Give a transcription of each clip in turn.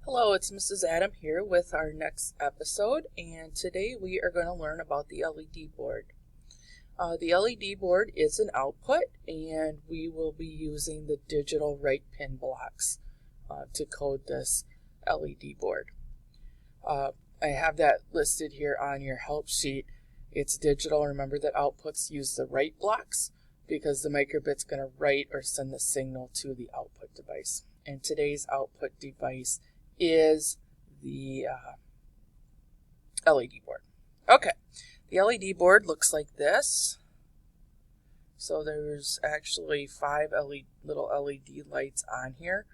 Hello, it's Mrs. Adam here with our next episode, and today we are going to learn about the LED board. The LED board is an output, and we will be using the digital write pin blocks to code this LED board. I have that listed here on your help sheet. It's digital. Remember that outputs use the write blocks because the microbit's going to write or send the signal to the output device. And today's output device is the LED board. Okay, the LED board looks like this. So there's actually 5 little LED lights on here.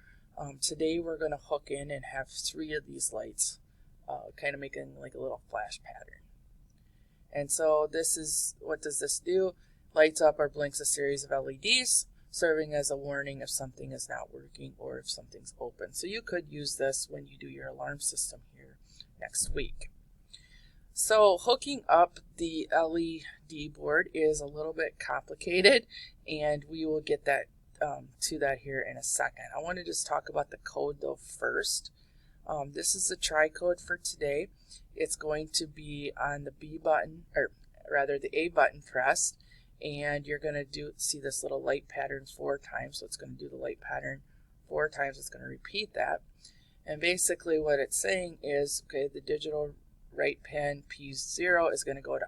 Today we're going to hook in and have 3 of these lights, kind of making like a little flash pattern. And so this is, what does this do? Lights up or blinks a series of LEDs, serving as a warning if something is not working or if something's open. So you could use this when you do your alarm system here next week. So hooking up the LED board is a little bit complicated, and we will get that to that here in a second. I want to just talk about the code though first. This is the try code for today. It's going to be on the B button, or rather the A button pressed. And you're going to see this little light pattern 4 times. So it's going to do the light pattern 4 times. It's going to repeat that. And basically what it's saying is, okay, the digital write pin P0 is going to go to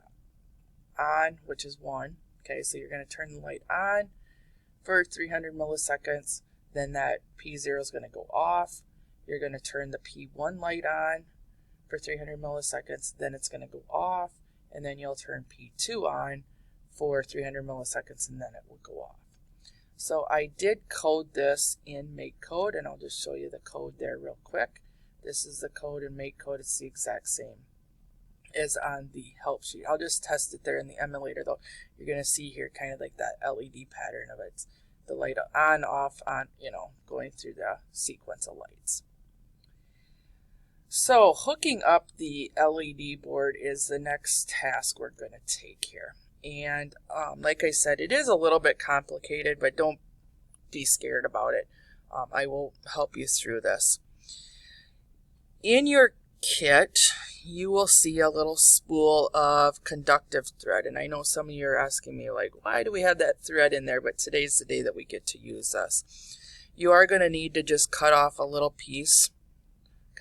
on, which is 1. Okay, so you're going to turn the light on for 300 milliseconds. Then that P0 is going to go off. You're going to turn the P1 light on for 300 milliseconds. Then it's going to go off. And then you'll turn P2 on for 300 milliseconds, and then it will go off. So I did code this in MakeCode, and I'll just show you the code there real quick. This is the code in MakeCode. It's the exact same as on the help sheet. I'll just test it there in the emulator though. You're going to see here kind of like that LED pattern of it. The light on, off, on, going through the sequence of lights. So hooking up the LED board is the next task we're going to take here. And like I said, it is a little bit complicated, but don't be scared about it. I will help you through this. In your kit, you will see a little spool of conductive thread. And I know some of you are asking me, like, why do we have that thread in there? But today's the day that we get to use this. You are going to need to just cut off a little piece,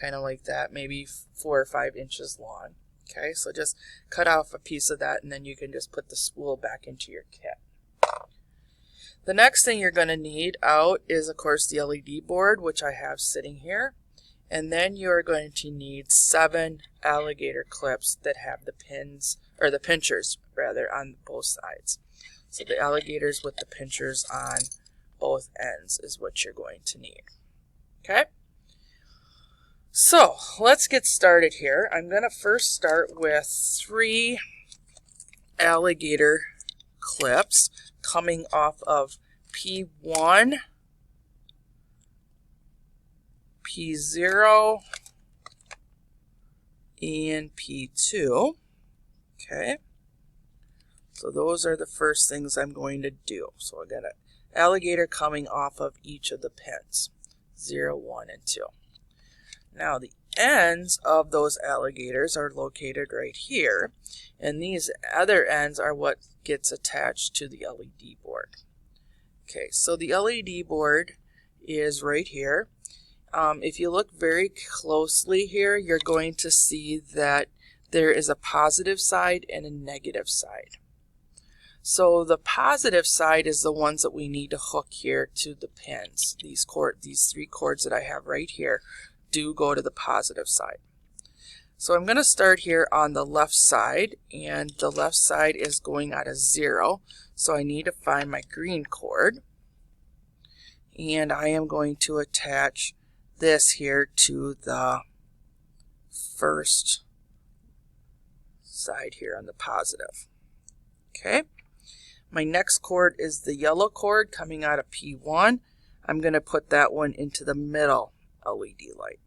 kind of like that, maybe 4 or 5 inches long. Okay, so just cut off a piece of that, and then you can just put the spool back into your kit. The next thing you're going to need out is, of course, the LED board, which I have sitting here. And then you're going to need 7 alligator clips that have the pins, or the pinchers, rather, on both sides. So the alligators with the pinchers on both ends is what you're going to need. Okay? So let's get started here. I'm going to first start with 3 alligator clips coming off of P1, P0, and P2. Okay, so those are the first things I'm going to do. So I got an alligator coming off of each of the pins, 0, 1, and 2. Now the ends of those alligators are located right here, and these other ends are what gets attached to the LED board. Okay, so the LED board is right here. If you look very closely here, you're going to see that there is a positive side and a negative side. So the positive side is the ones that we need to hook here to the pins. These 3 cords that I have right here do go to the positive side. So I'm going to start here on the left side, and the left side is going out of 0. So I need to find my green cord, and I am going to attach this here to the first side here on the positive. Okay, my next cord is the yellow cord coming out of P1. I'm going to put that one into the middle LED light.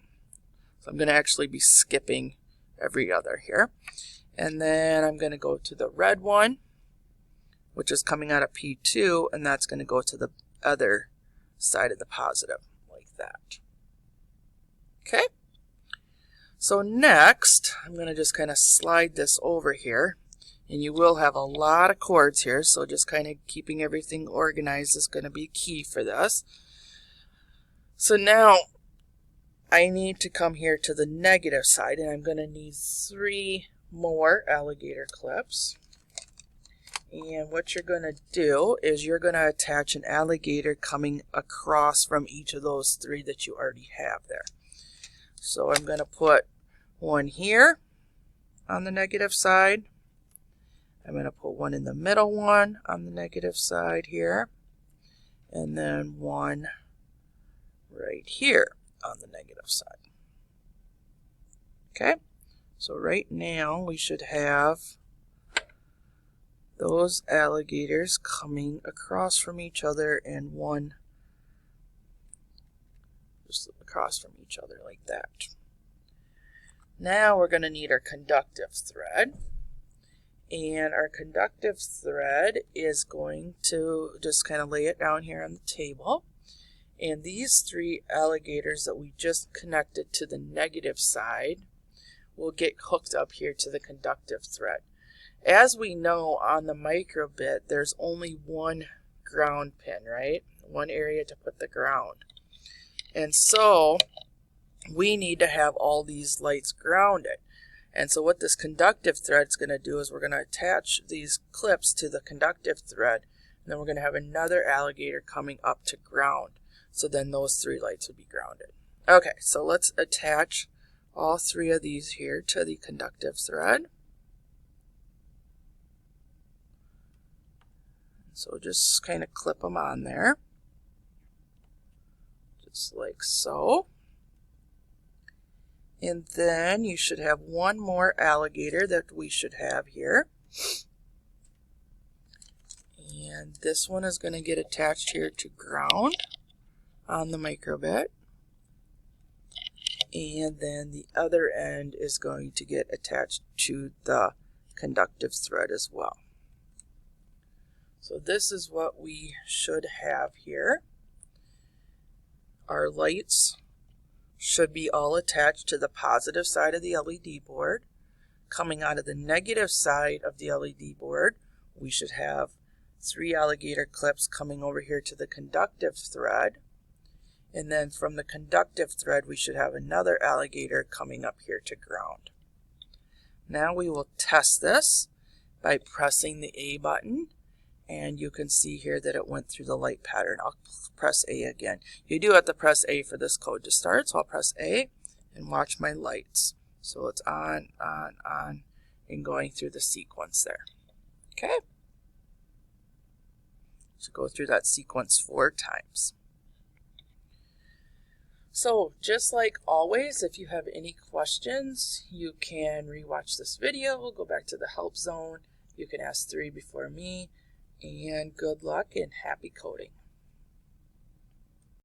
So I'm going to actually be skipping every other here. And then I'm going to go to the red one, which is coming out of P2, and that's going to go to the other side of the positive, like that. Okay, So next, I'm going to just kind of slide this over here, and you will have a lot of cords here, so just kind of keeping everything organized is going to be key for this. So now I need to come here to the negative side, and I'm going to need 3 more alligator clips. And what you're going to do is you're going to attach an alligator coming across from each of those 3 that you already have there. So I'm going to put one here on the negative side. I'm going to put one in the middle one on the negative side here. And then one right here on the negative side. Okay, so right now we should have those alligators coming across from each other, and one just across from each other like that. Now we're going to need our conductive thread, and our conductive thread is going to just kind of lay it down here on the table, and these 3 alligators that we just connected to the negative side will get hooked up here to the conductive thread. As we know, on the micro bit, there's only one ground pin, right? One area to put the ground. And so we need to have all these lights grounded. And so what this conductive thread is going to do is we're going to attach these clips to the conductive thread, and then we're going to have another alligator coming up to ground. So then those 3 lights would be grounded. Okay, so let's attach all 3 of these here to the conductive thread. So just kind of clip them on there, just like so. And then you should have one more alligator that we should have here. And this one is going to get attached here to ground on the microbit. And then the other end is going to get attached to the conductive thread as well. So this is what we should have here. Our lights should be all attached to the positive side of the LED board. Coming out of the negative side of the LED board, we should have 3 alligator clips coming over here to the conductive thread. And then from the conductive thread, we should have another alligator coming up here to ground. Now we will test this by pressing the A button. And you can see here that it went through the light pattern. I'll press A again. You do have to press A for this code to start, so I'll press A and watch my lights. So it's on, and going through the sequence there. Okay? So go through that sequence 4 times. So just like always, if you have any questions, you can rewatch this video, go back to the help zone. You can ask 3 before me. And good luck and happy coding.